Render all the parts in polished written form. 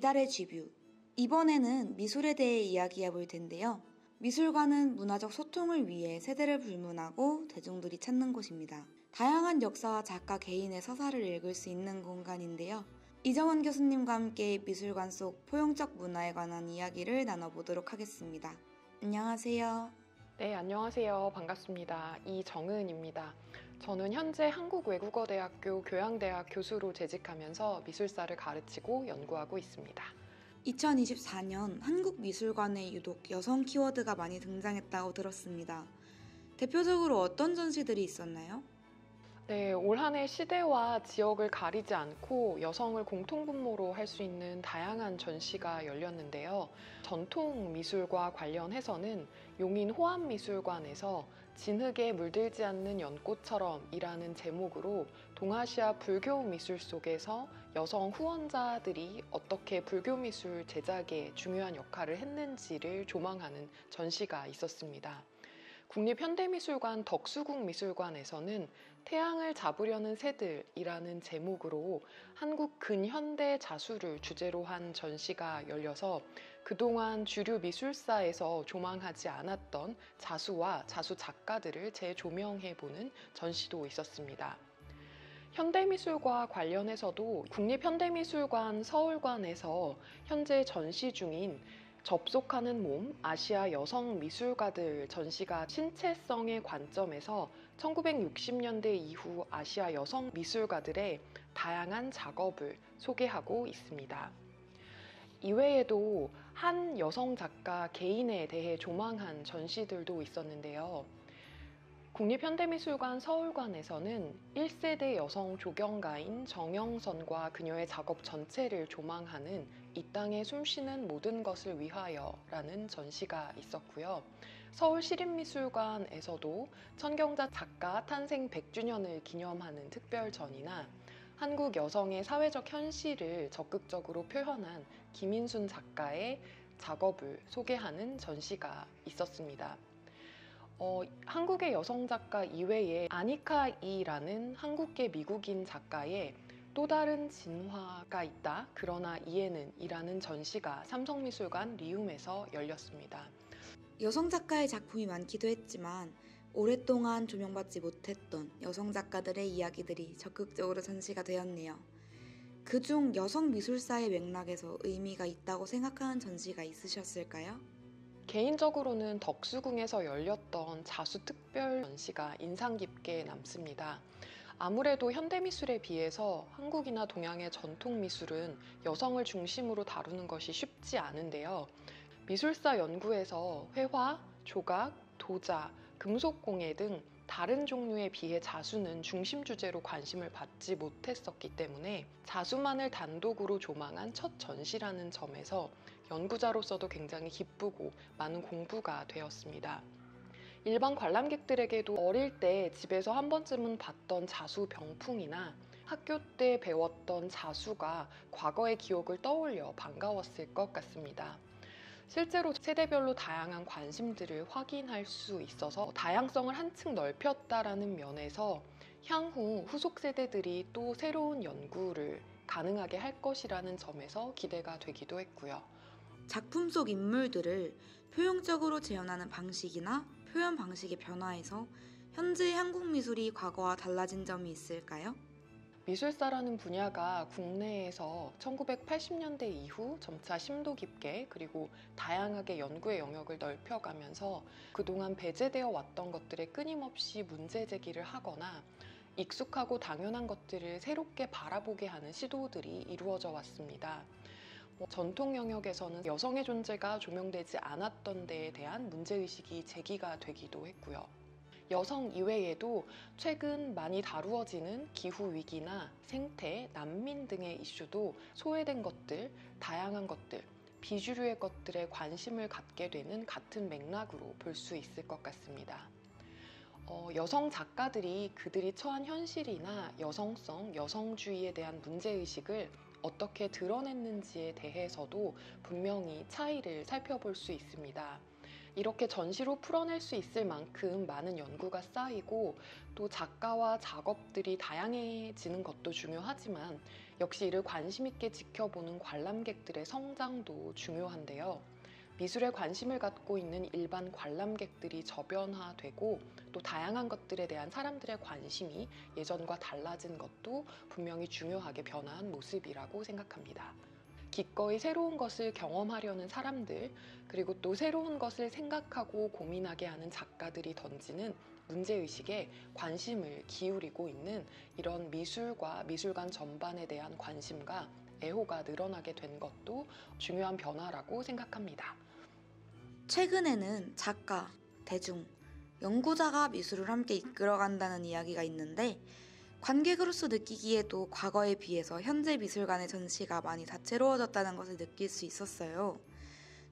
이달의 쥐뷰. 이번에는 미술에 대해 이야기해 볼 텐데요. 미술관은 문화적 소통을 위해 세대를 불문하고 대중들이 찾는 곳입니다. 다양한 역사와 작가 개인의 서사를 읽을 수 있는 공간인데요. 이정원 교수님과 함께 미술관 속 포용적 문화에 관한 이야기를 나눠보도록 하겠습니다. 안녕하세요. 네, 안녕하세요. 반갑습니다. 이정은입니다. 저는 현재 한국외국어대학교 교양대학 교수로 재직하면서 미술사를 가르치고 연구하고 있습니다. 2024년 한국미술관에 유독 여성 키워드가 많이 등장했다고 들었습니다. 대표적으로 어떤 전시들이 있었나요? 네, 올 한 해 시대와 지역을 가리지 않고 여성을 공통분모로 할 수 있는 다양한 전시가 열렸는데요. 전통 미술과 관련해서는 용인 호암미술관에서 진흙에 물들지 않는 연꽃처럼 이라는 제목으로 동아시아 불교 미술 속에서 여성 후원자들이 어떻게 불교 미술 제작에 중요한 역할을 했는지를 조망하는 전시가 있었습니다. 국립현대미술관 덕수궁미술관에서는 태양을 잡으려는 새들이라는 제목으로 한국 근현대 자수를 주제로 한 전시가 열려서 그동안 주류 미술사에서 조망하지 않았던 자수와 자수 작가들을 재조명해보는 전시도 있었습니다. 현대미술과 관련해서도 국립현대미술관 서울관에서 현재 전시 중인 접속하는 몸, 아시아 여성 미술가들 전시가 신체성의 관점에서 1960년대 이후 아시아 여성 미술가들의 다양한 작업을 소개하고 있습니다. 이외에도 한 여성 작가 개인에 대해 조망한 전시들도 있었는데요. 국립현대미술관 서울관에서는 1세대 여성 조경가인 정영선과 그녀의 작업 전체를 조망하는 이 땅에 숨쉬는 모든 것을 위하여 라는 전시가 있었고요. 서울시립미술관에서도 천경자 작가 탄생 100주년을 기념하는 특별전이나 한국 여성의 사회적 현실을 적극적으로 표현한 김인순 작가의 작업을 소개하는 전시가 있었습니다. 한국의 여성 작가 이외에 아니카 이라는 한국계 미국인 작가의 또 다른 진화가 있다. 그러나 이에는 이라는 전시가 삼성미술관 리움에서 열렸습니다. 여성 작가의 작품이 많기도 했지만 오랫동안 조명받지 못했던 여성 작가들의 이야기들이 적극적으로 전시가 되었네요. 그중 여성 미술사의 맥락에서 의미가 있다고 생각하는 전시가 있으셨을까요? 개인적으로는 덕수궁에서 열렸던 자수 특별 전시가 인상 깊게 남습니다. 아무래도 현대미술에 비해서 한국이나 동양의 전통미술은 여성을 중심으로 다루는 것이 쉽지 않은데요. 미술사 연구에서 회화, 조각, 도자, 금속공예 등 다른 종류에 비해 자수는 중심 주제로 관심을 받지 못했었기 때문에 자수만을 단독으로 조망한 첫 전시라는 점에서 연구자로서도 굉장히 기쁘고 많은 공부가 되었습니다. 일반 관람객들에게도 어릴 때 집에서 한 번쯤은 봤던 자수 병풍이나 학교 때 배웠던 자수가 과거의 기억을 떠올려 반가웠을 것 같습니다. 실제로 세대별로 다양한 관심들을 확인할 수 있어서 다양성을 한층 넓혔다라는 면에서 향후 후속 세대들이 또 새로운 연구를 가능하게 할 것이라는 점에서 기대가 되기도 했고요. 작품 속 인물들을 표용적으로 재현하는 방식이나 표현 방식의 변화에서 현재의 한국 미술이 과거와 달라진 점이 있을까요? 미술사라는 분야가 국내에서 1980년대 이후 점차 심도 깊게 그리고 다양하게 연구의 영역을 넓혀가면서 그동안 배제되어 왔던 것들에 끊임없이 문제 제기를 하거나 익숙하고 당연한 것들을 새롭게 바라보게 하는 시도들이 이루어져 왔습니다. 전통 영역에서는 여성의 존재가 조명되지 않았던 데에 대한 문제의식이 제기가 되기도 했고요. 여성 이외에도 최근 많이 다루어지는 기후위기나 생태, 난민 등의 이슈도 소외된 것들, 다양한 것들, 비주류의 것들에 관심을 갖게 되는 같은 맥락으로 볼 수 있을 것 같습니다. 여성 작가들이 그들이 처한 현실이나 여성성, 여성주의에 대한 문제의식을 어떻게 드러냈는지에 대해서도 분명히 차이를 살펴볼 수 있습니다. 이렇게 전시로 풀어낼 수 있을 만큼 많은 연구가 쌓이고 또 작가와 작업들이 다양해지는 것도 중요하지만 역시 이를 관심 있게 지켜보는 관람객들의 성장도 중요한데요. 미술에 관심을 갖고 있는 일반 관람객들이 저변화되고 또 다양한 것들에 대한 사람들의 관심이 예전과 달라진 것도 분명히 중요하게 변화한 모습이라고 생각합니다. 기꺼이 새로운 것을 경험하려는 사람들, 그리고 또 새로운 것을 생각하고 고민하게 하는 작가들이 던지는 문제의식에 관심을 기울이고 있는 이런 미술과 미술관 전반에 대한 관심과 애호가 늘어나게 된 것도 중요한 변화라고 생각합니다. 최근에는 작가, 대중, 연구자가 미술을 함께 이끌어간다는 이야기가 있는데 관객으로서 느끼기에도 과거에 비해서 현재 미술관의 전시가 많이 다채로워졌다는 것을 느낄 수 있었어요.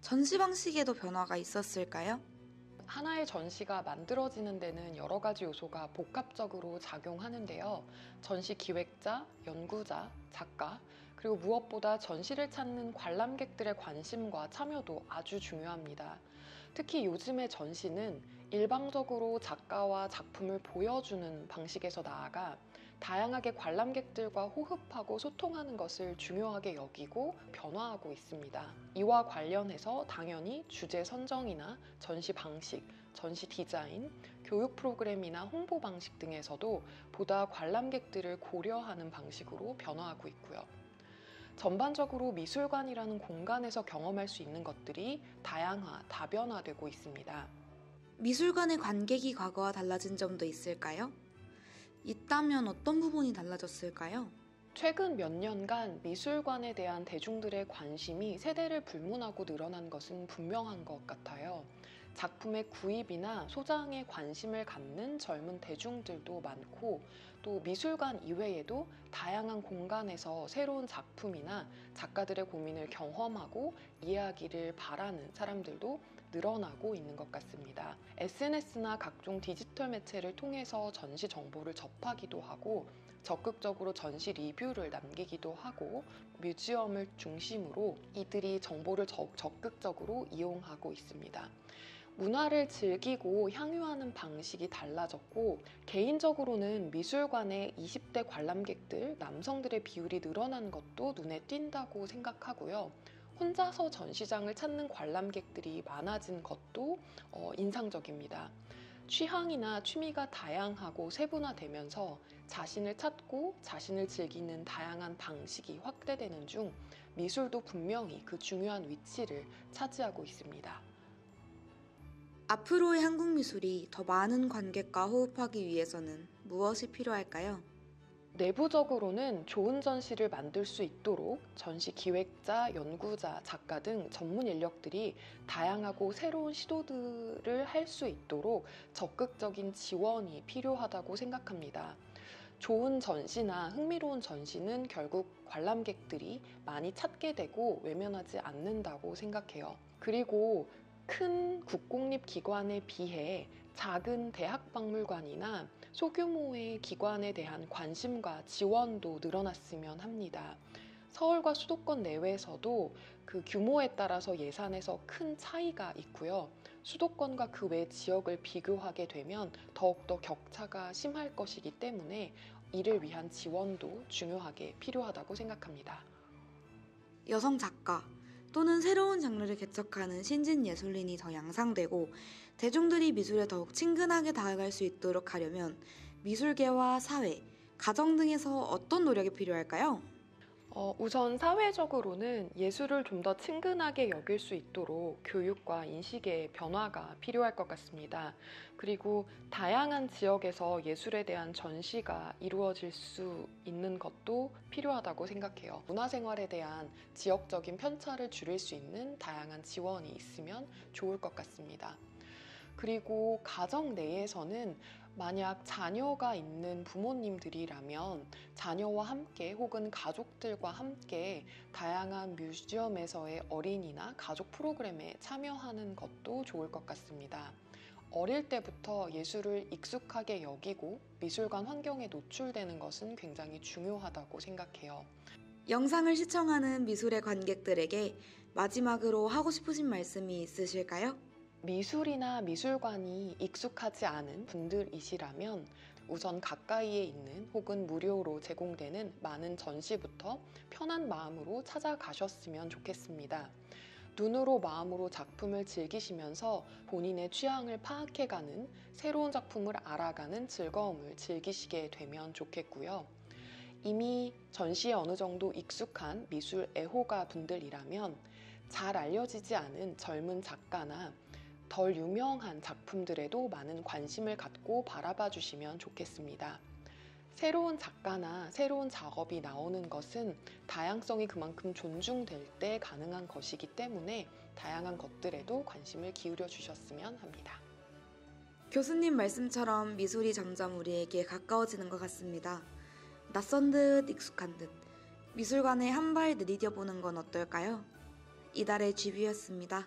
전시 방식에도 변화가 있었을까요? 하나의 전시가 만들어지는 데는 여러 가지 요소가 복합적으로 작용하는데요. 전시 기획자, 연구자, 작가, 그리고 무엇보다 전시를 찾는 관람객들의 관심과 참여도 아주 중요합니다. 특히 요즘의 전시는 일방적으로 작가와 작품을 보여주는 방식에서 나아가 다양하게 관람객들과 호흡하고 소통하는 것을 중요하게 여기고 변화하고 있습니다. 이와 관련해서 당연히 주제 선정이나 전시 방식, 전시 디자인, 교육 프로그램이나 홍보 방식 등에서도 보다 관람객들을 고려하는 방식으로 변화하고 있고요. 전반적으로 미술관이라는 공간에서 경험할 수 있는 것들이 다변화되고 있습니다. 미술관의 관객이 과거와 달라진 점도 있을까요? 있다면 어떤 부분이 달라졌을까요? 최근 몇 년간 미술관에 대한 대중들의 관심이 세대를 불문하고 늘어난 것은 분명한 것 같아요. 작품의 구입이나 소장에 관심을 갖는 젊은 대중들도 많고 또 미술관 이외에도 다양한 공간에서 새로운 작품이나 작가들의 고민을 경험하고 이해하기를 바라는 사람들도 늘어나고 있는 것 같습니다. SNS나 각종 디지털 매체를 통해서 전시 정보를 접하기도 하고 적극적으로 전시 리뷰를 남기기도 하고 뮤지엄을 중심으로 이들이 정보를 적극적으로 이용하고 있습니다. 문화를 즐기고 향유하는 방식이 달라졌고 개인적으로는 미술관의 20대 관람객들, 남성들의 비율이 늘어난 것도 눈에 띈다고 생각하고요. 혼자서 전시장을 찾는 관람객들이 많아진 것도 인상적입니다. 취향이나 취미가 다양하고 세분화되면서 자신을 찾고 자신을 즐기는 다양한 방식이 확대되는 중 미술도 분명히 그 중요한 위치를 차지하고 있습니다. 앞으로의 한국 미술이 더 많은 관객과 호흡하기 위해서는 무엇이 필요할까요? 내부적으로는 좋은 전시를 만들 수 있도록 전시 기획자, 연구자, 작가 등 전문 인력들이 다양하고 새로운 시도들을 할 수 있도록 적극적인 지원이 필요하다고 생각합니다. 좋은 전시나 흥미로운 전시는 결국 관람객들이 많이 찾게 되고 외면하지 않는다고 생각해요. 그리고 큰 국공립 기관에 비해 작은 대학박물관이나 소규모의 기관에 대한 관심과 지원도 늘어났으면 합니다. 서울과 수도권 내외에서도 그 규모에 따라서 예산에서 큰 차이가 있고요. 수도권과 그 외 지역을 비교하게 되면 더욱더 격차가 심할 것이기 때문에 이를 위한 지원도 중요하게 필요하다고 생각합니다. 여성 작가 또는 새로운 장르를 개척하는 신진 예술인이 더 양상되고 대중들이 미술에 더욱 친근하게 다가갈 수 있도록 하려면 미술계와 사회, 가정 등에서 어떤 노력이 필요할까요? 우선 사회적으로는 예술을 좀 더 친근하게 여길 수 있도록 교육과 인식의 변화가 필요할 것 같습니다. 그리고 다양한 지역에서 예술에 대한 전시가 이루어질 수 있는 것도 필요하다고 생각해요. 문화생활에 대한 지역적인 편차를 줄일 수 있는 다양한 지원이 있으면 좋을 것 같습니다. 그리고 가정 내에서는 만약 자녀가 있는 부모님들이라면 자녀와 함께 혹은 가족들과 함께 다양한 뮤지엄에서의 어린이나 가족 프로그램에 참여하는 것도 좋을 것 같습니다. 어릴 때부터 예술을 익숙하게 여기고 미술관 환경에 노출되는 것은 굉장히 중요하다고 생각해요. 영상을 시청하는 미술의 관객들에게 마지막으로 하고 싶으신 말씀이 있으실까요? 미술이나 미술관이 익숙하지 않은 분들이시라면 우선 가까이에 있는 혹은 무료로 제공되는 많은 전시부터 편한 마음으로 찾아가셨으면 좋겠습니다. 눈으로 마음으로 작품을 즐기시면서 본인의 취향을 파악해가는, 새로운 작품을 알아가는 즐거움을 즐기시게 되면 좋겠고요. 이미 전시에 어느 정도 익숙한 미술 애호가 분들이라면 잘 알려지지 않은 젊은 작가나 덜 유명한 작품들에도 많은 관심을 갖고 바라봐 주시면 좋겠습니다. 새로운 작가나 새로운 작업이 나오는 것은 다양성이 그만큼 존중될 때 가능한 것이기 때문에 다양한 것들에도 관심을 기울여 주셨으면 합니다. 교수님 말씀처럼 미술이 점점 우리에게 가까워지는 것 같습니다. 낯선 듯 익숙한 듯 미술관에 한 발 내디뎌 보는 건 어떨까요? 이달의 GB였습니다.